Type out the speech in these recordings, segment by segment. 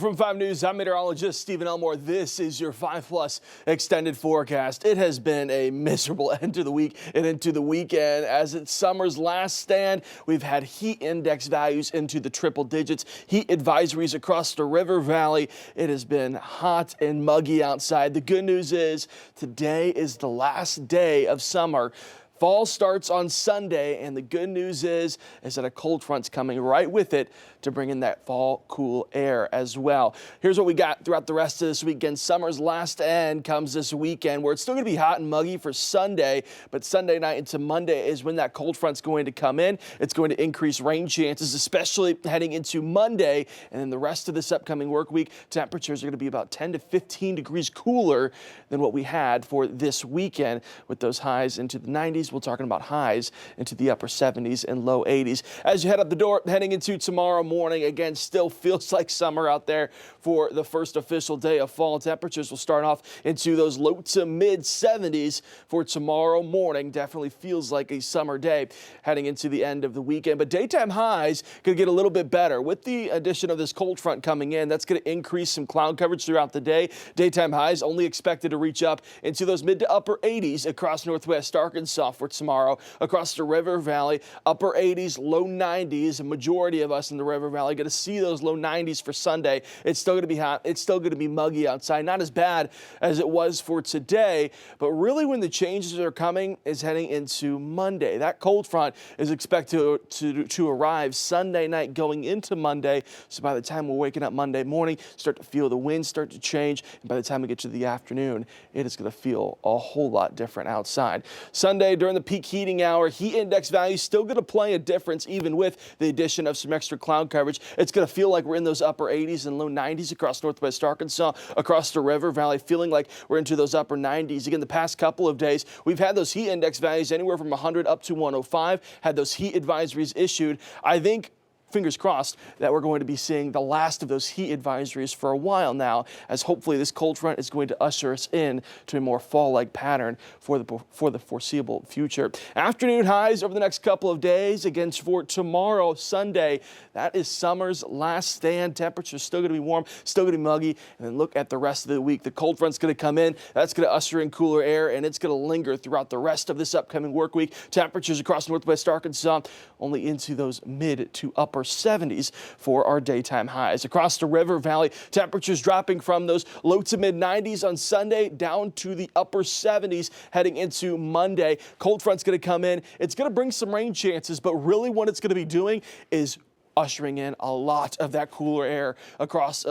From 5 News, I'm meteorologist Stephen Elmore. This is your 5+ extended forecast. It has been a miserable end to the week and into the weekend. As it's summer's last stand, we've had heat index values into the triple digits, heat advisories across the river valley. It has been hot and muggy outside. The good news is today is the last day of summer. Fall starts on Sunday, and the good news is that a cold front's coming right with it to bring in that fall cool air as well. Here's what we got throughout the rest of this weekend. Summer's last end comes this weekend, where it's still going to be hot and muggy for Sunday, but Sunday night into Monday is when that cold front's going to come in. It's going to increase rain chances, especially heading into Monday, and then the rest of this upcoming work week, temperatures are going to be about 10 to 15 degrees cooler than what we had for this weekend, with those highs into the 90s. We're talking about highs into the upper 70s and low 80s. As you head out the door, heading into tomorrow morning, again, still feels like summer out there for the first official day of fall. Temperatures will start off into those low to mid 70s for tomorrow morning. Definitely feels like a summer day heading into the end of the weekend. But daytime highs could get a little bit better. With the addition of this cold front coming in, that's going to increase some cloud coverage throughout the day. Daytime highs only expected to reach up into those mid to upper 80s across northwest Arkansas for tomorrow. Across the river valley, upper 80s, low 90s. A majority of us in the river valley going to see those low 90s for Sunday. It's still going to be hot. It's still going to be muggy outside. Not as bad as it was for today, but really when the changes are coming is heading into Monday. That cold front is expected to arrive Sunday night going into Monday. So by the time we're waking up Monday morning, start to feel the winds start to change. And by the time we get to the afternoon, it is going to feel a whole lot different outside. Sunday during the peak heating hour, heat index value still going to play a difference even with the addition of some extra cloud coverage. It's going to feel like we're in those upper 80s and low 90s across northwest Arkansas, across the river valley, feeling like we're into those upper 90s. Again, the past couple of days, we've had those heat index values anywhere from 100 up to 105, had those heat advisories issued. I think, fingers crossed, that we're going to be seeing the last of those heat advisories for a while now, as hopefully this cold front is going to usher us in to a more fall-like pattern for the foreseeable future. Afternoon highs over the next couple of days. Again, for tomorrow, Sunday, that is summer's last stand. Temperatures still going to be warm, still going to be muggy. And then look at the rest of the week. The cold front's going to come in. That's going to usher in cooler air, and it's going to linger throughout the rest of this upcoming work week. Temperatures across northwest Arkansas only into those mid to upper 70s for our daytime highs. Across the river valley, temperatures dropping from those low to mid 90s on Sunday down to the upper 70s heading into Monday. Cold front's going to come in. It's going to bring some rain chances, but really what it's going to be doing is ushering in a lot of that cooler air across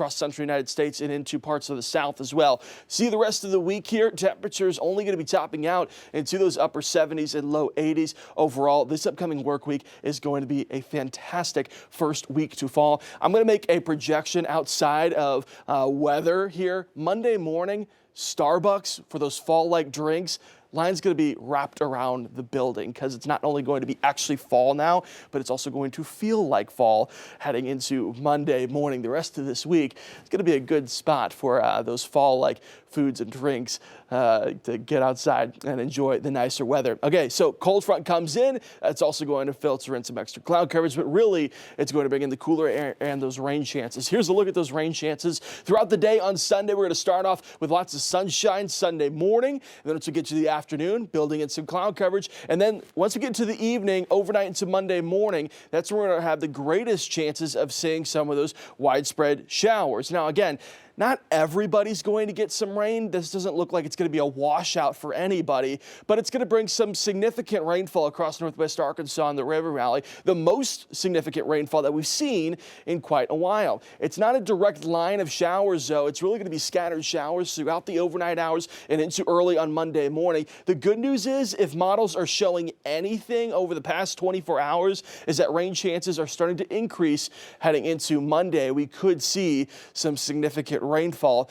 central United States and into parts of the South as well. See the rest of the week here, temperatures only going to be topping out into those upper 70s and low 80s. Overall, this upcoming work week is going to be a fantastic first week to fall. I'm going to make a projection outside of weather here. Monday morning, Starbucks for those fall-like drinks. Line's going to be wrapped around the building because it's not only going to be actually fall now, but it's also going to feel like fall heading into Monday morning. The rest of this week, it's going to be a good spot for those fall-like foods and drinks to get outside and enjoy the nicer weather. Okay, so cold front comes in. That's also going to filter in some extra cloud coverage, but really it's going to bring in the cooler air and those rain chances. Here's a look at those rain chances. Throughout the day on Sunday, we're going to start off with lots of sunshine Sunday morning, and then once we get to the afternoon, building in some cloud coverage, and then once we get to the evening, overnight into Monday morning, that's where we're going to have the greatest chances of seeing some of those widespread showers. Now, again, not everybody's going to get some rain. This doesn't look like it's going to be a washout for anybody, but it's going to bring some significant rainfall across northwest Arkansas and the river valley, the most significant rainfall that we've seen in quite a while. It's not a direct line of showers, though. It's really going to be scattered showers throughout the overnight hours and into early on Monday morning. The good news is, if models are showing anything over the past 24 hours, is that rain chances are starting to increase heading into Monday. We could see some significant rainfall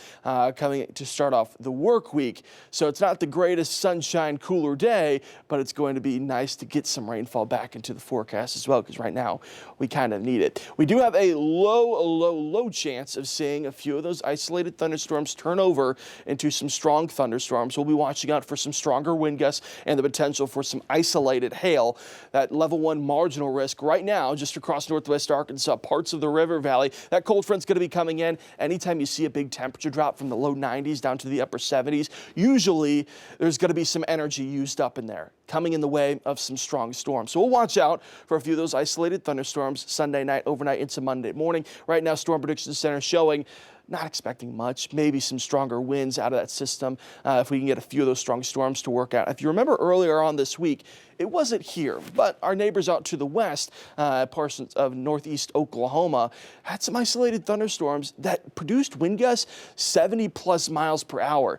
coming to start off the work week. So it's not the greatest sunshine, cooler day, but it's going to be nice to get some rainfall back into the forecast as well, because right now we kind of need it. We do have a low chance of seeing a few of those isolated thunderstorms turn over into some strong thunderstorms. We'll be watching out for some stronger wind gusts and the potential for some isolated hail. That level 1 marginal risk right now just across northwest Arkansas, parts of the river valley. That cold front's going to be coming in. Anytime you see a big temperature drop from the low 90s down to the upper 70s, usually there's going to be some energy used up in there, coming in the way of some strong storms. So we'll watch out for a few of those isolated thunderstorms Sunday night, overnight into Monday morning. Right now, Storm Prediction Center showing not expecting much, maybe some stronger winds out of that system if we can get a few of those strong storms to work out. If you remember earlier on this week, it wasn't here, but our neighbors out to the west, portions of northeast Oklahoma, had some isolated thunderstorms that produced wind gusts 70+ miles per hour.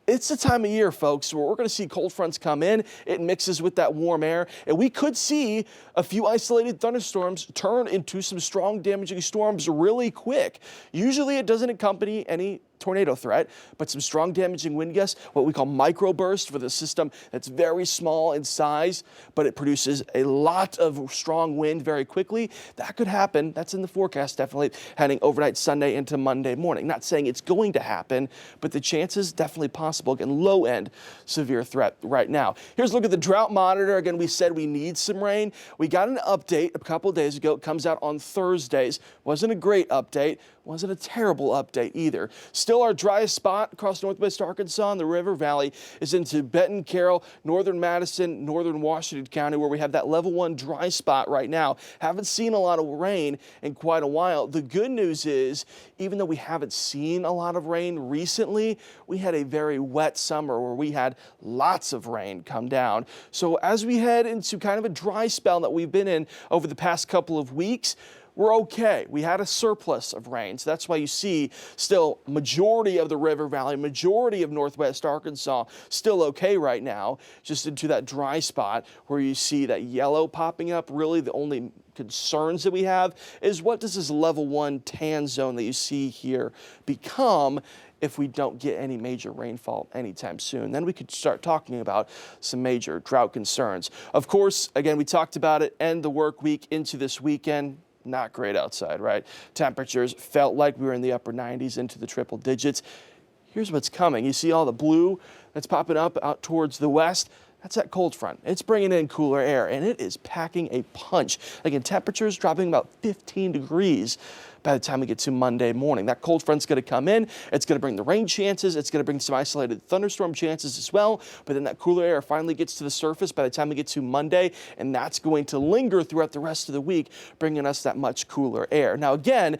It's the time of year, folks, where we're going to see cold fronts come in. It mixes with that warm air, and we could see a few isolated thunderstorms turn into some strong damaging storms really quick. Usually it doesn't accompany any tornado threat, but some strong damaging wind gusts, what we call microburst for the system that's very small in size, but it produces a lot of strong wind very quickly. That could happen. That's in the forecast, definitely heading overnight Sunday into Monday morning. Not saying it's going to happen, but the chances definitely possible. Again, low end severe threat right now. Here's a look at the drought monitor. Again, we said we need some rain. We got an update a couple of days ago. It comes out on Thursdays. Wasn't a great update. Wasn't a terrible update either. Still our driest spot across northwest Arkansas and the river valley is into Benton, Carroll, northern Madison, northern Washington County, where we have that level 1 dry spot right now. Haven't seen a lot of rain in quite a while. The good news is, even though we haven't seen a lot of rain recently, we had a very wet summer where we had lots of rain come down. So as we head into kind of a dry spell that we've been in over the past couple of weeks, we're okay. We had a surplus of rain, so that's why you see still majority of the river valley, majority of northwest Arkansas still okay right now, just into that dry spot where you see that yellow popping up. Really the only concerns that we have is what does this level 1 tan zone that you see here become if we don't get any major rainfall anytime soon. Then we could start talking about some major drought concerns. Of course, again, we talked about it, end the work week into this weekend. Not great outside, right? Temperatures felt like we were in the upper 90s into the triple digits. Here's what's coming. You see all the blue that's popping up out towards the west? That's that cold front. It's bringing in cooler air, and it is packing a punch. Again, temperatures dropping about 15 degrees by the time we get to Monday morning. That cold front's going to come in. It's going to bring the rain chances. It's going to bring some isolated thunderstorm chances as well. But then that cooler air finally gets to the surface by the time we get to Monday, and that's going to linger throughout the rest of the week, bringing us that much cooler air. Now, again,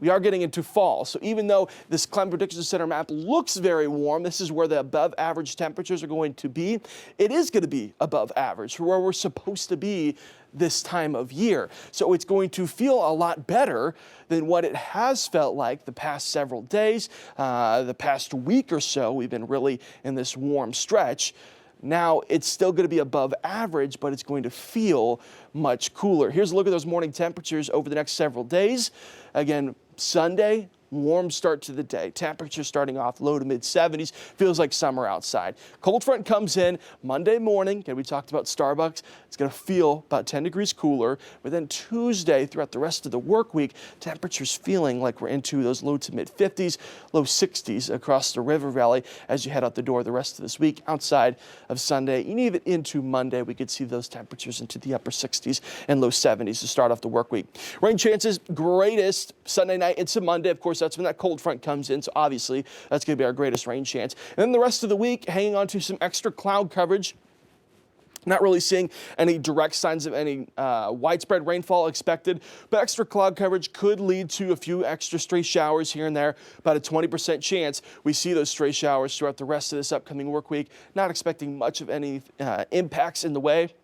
we are getting into fall. So even though this Climate Prediction Center map looks very warm, this is where the above average temperatures are going to be. It is going to be above average for where we're supposed to be this time of year. So it's going to feel a lot better than what it has felt like the past several days, the past week or so. We've been really in this warm stretch. Now it's still going to be above average, but it's going to feel much cooler. Here's a look at those morning temperatures over the next several days. Again, Sunday, warm start to the day. Temperatures starting off low to mid 70s. Feels like summer outside. Cold front comes in Monday morning. Okay, we talked about Starbucks. It's going to feel about 10 degrees cooler. But then Tuesday, throughout the rest of the work week, temperatures feeling like we're into those low to mid 50s, low 60s across the river valley as you head out the door the rest of this week. Outside of Sunday, and even into Monday, we could see those temperatures into the upper 60s and low 70s to start off the work week. Rain chances greatest Sunday night into Monday. Of course, that's when that cold front comes in, so obviously that's going to be our greatest rain chance. And then the rest of the week, hanging on to some extra cloud coverage. Not really seeing any direct signs of any widespread rainfall expected, but extra cloud coverage could lead to a few extra stray showers here and there. About a 20% chance we see those stray showers throughout the rest of this upcoming work week. Not expecting much of any impacts in the way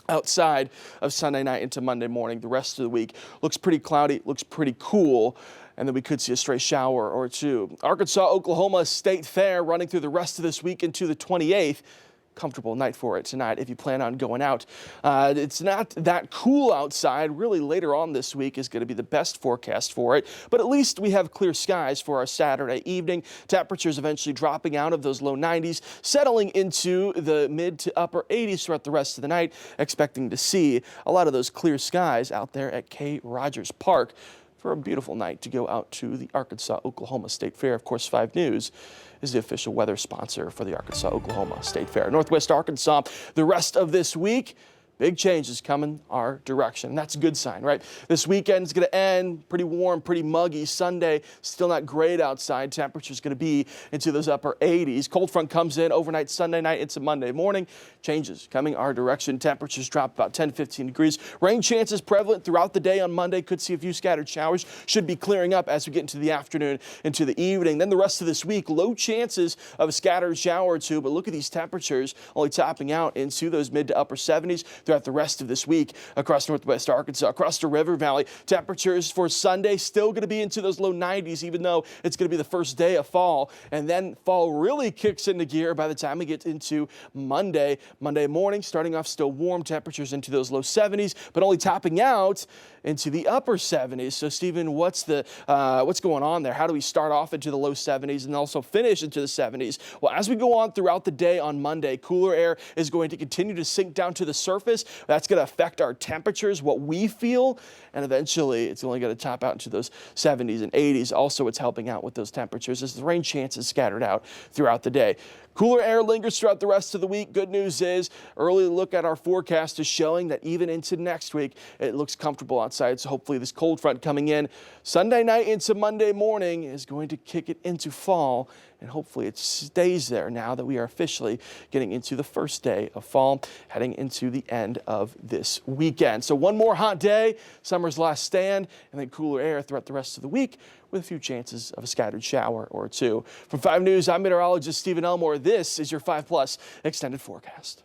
outside of Sunday night into Monday morning. The rest of the week looks pretty cloudy, looks pretty cool. And then we could see a stray shower or two. Arkansas-Oklahoma State Fair running through the rest of this week into the 28th. comfortable night for it tonight if you plan on going out. It's not that cool outside. Really later on this week is going to be the best forecast for it, but at least we have clear skies for our Saturday evening. Temperatures eventually dropping out of those low 90s, settling into the mid to upper 80s throughout the rest of the night, expecting to see a lot of those clear skies out there at K. Rogers Park for a beautiful night to go out to the Arkansas-Oklahoma State Fair. Of course, 5 News is the official weather sponsor for the Arkansas-Oklahoma State Fair. Northwest Arkansas, the rest of this week, big changes coming our direction. That's a good sign, right? This weekend is going to end pretty warm, pretty muggy. Sunday, still not great outside. Temperature's going to be into those upper 80s. Cold front comes in overnight Sunday night into Monday morning. Changes coming our direction. Temperatures drop about 10, 15 degrees. Rain chances prevalent throughout the day on Monday. Could see a few scattered showers. Should be clearing up as we get into the afternoon, into the evening. Then the rest of this week, low chances of a scattered shower or two. But look at these temperatures only topping out into those mid to upper 70s. Throughout the rest of this week across Northwest Arkansas, across the River Valley. Temperatures for Sunday still going to be into those low 90s, even though it's going to be the first day of fall. And then fall really kicks into gear by the time we get into Monday. Monday morning, starting off still warm, temperatures into those low 70s, but only topping out into the upper 70s. So, Stephen, what's going on there? How do we start off into the low 70s and also finish into the 70s? Well, as we go on throughout the day on Monday, cooler air is going to continue to sink down to the surface. That's going to affect our temperatures, what we feel, and eventually it's only going to top out into those 70s and 80s. Also, it's helping out with those temperatures as the rain chances scattered out throughout the day. Cooler air lingers throughout the rest of the week. Good news is, early look at our forecast is showing that even into next week, it looks comfortable outside. So hopefully this cold front coming in Sunday night into Monday morning is going to kick it into fall. And hopefully it stays there now that we are officially getting into the first day of fall, heading into the end of this weekend. So one more hot day, summer's last stand, and then cooler air throughout the rest of the week with a few chances of a scattered shower or two. From 5 News, I'm meteorologist Stephen Elmore. This is your 5+ extended forecast.